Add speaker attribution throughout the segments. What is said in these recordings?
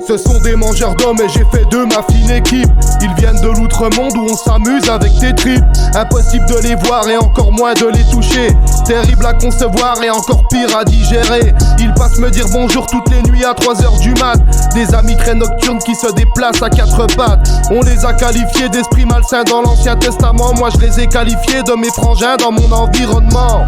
Speaker 1: Ce sont des mangeurs d'hommes et j'ai fait d'eux ma fine équipe. Ils viennent de l'outre-monde où on s'amuse avec tes tripes. Impossible de les voir et encore moins de les toucher. Terrible à concevoir et encore pire à digérer. Ils passent me dire bonjour toutes les nuits à 3h du mat. Des amis très nocturnes qui se déplacent à quatre pattes. On les a qualifiés d'esprits malsains dans l'Ancien Testament. Moi je les ai qualifiés de mes frangins dans mon environnement.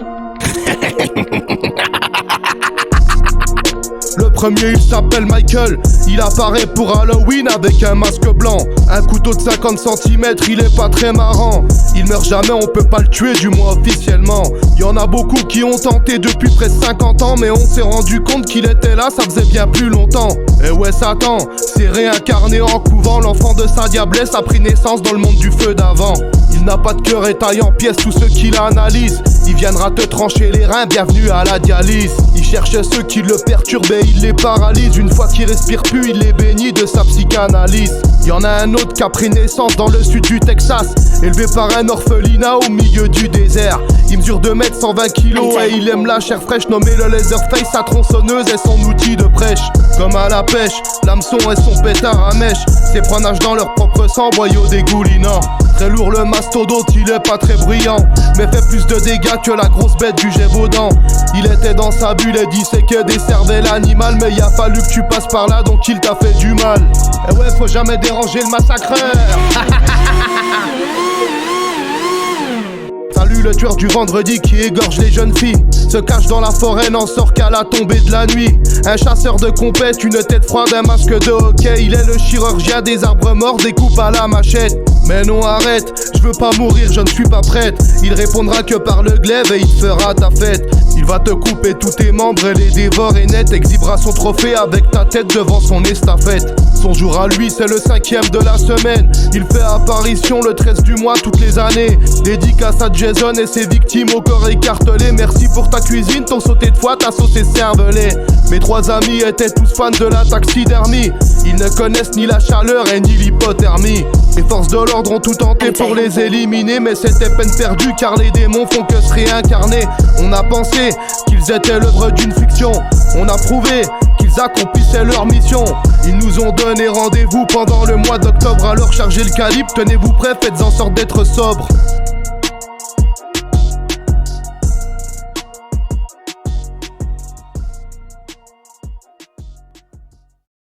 Speaker 1: Le premier il s'appelle Michael, il apparaît pour Halloween avec un masque blanc. Un couteau de 50 cm, il est pas très marrant. Il meurt jamais, on peut pas le tuer, du moins officiellement. Y'en a beaucoup qui ont tenté depuis près de 50 ans, mais on s'est rendu compte qu'il était là, ça faisait bien plus longtemps. Et ouais, Satan s'est réincarné en couvent. L'enfant de sa diablesse a pris naissance dans le monde du feu d'avant. Il n'a pas de cœur et taille en pièces tous ceux qui l'analysent. Il viendra te trancher les reins, bienvenue à la dialyse. Il cherche ceux qui le perturbent et il les paralyse. Une fois qu'il respire plus, il les bénit de sa psychanalyse. Y'en a un autre qui a pris naissance dans le sud du Texas, élevé par un orphelinat au milieu du désert. Il mesure 2 mètres 120 kilos et il aime la chair fraîche. Nommé le Leatherface, sa tronçonneuse est son outil de prêche. Comme à la pêche, l'hameçon est son pétard à mèche. Ses proies nagent dans leur propre sang, boyau dégoulinant. Très lourd le mastodonte, il est pas très bruyant, mais fait plus de dégâts que la grosse bête du Gévaudan. Il était dans sa bulle et dit c'est que des cervelles animales, mais il a fallu que tu passes par là donc il t'a fait du mal. Et ouais, faut jamais déranger le massacreur. Salut le tueur du vendredi qui égorge les jeunes filles. Se cache dans la forêt, n'en sort qu'à la tombée de la nuit. Un chasseur de compète, une tête froide, un masque de hockey. Il est le chirurgien des arbres morts, découpe à la machette. Mais non, arrête, je veux pas mourir, je ne suis pas prête. Il répondra que par le glaive et il te fera ta fête. Il va te couper tous tes membres et les dévorer net. Exhibera son trophée avec ta tête devant son estafette. Son jour à lui, c'est le 5e de la semaine. Il fait apparition le 13 du mois toutes les années. Dédicace à Jason et ses victimes au corps écartelé. Merci pour ta cuisine, ton sauté de foie, ta sauce et cervelet. Mes 3 amis étaient tous fans de la taxidermie. Ils ne connaissent ni la chaleur et ni l'hypothermie. Les forces de l'ordre ont tout tenté pour les éliminer, mais c'était peine perdue car les démons font que se réincarner. On a pensé qu'ils étaient l'œuvre d'une fiction. On a prouvé qu'ils accomplissaient leur mission. Ils nous ont donné rendez-vous pendant le mois d'octobre. Alors chargez le calibre, tenez-vous prêts, faites en sorte d'être sobre.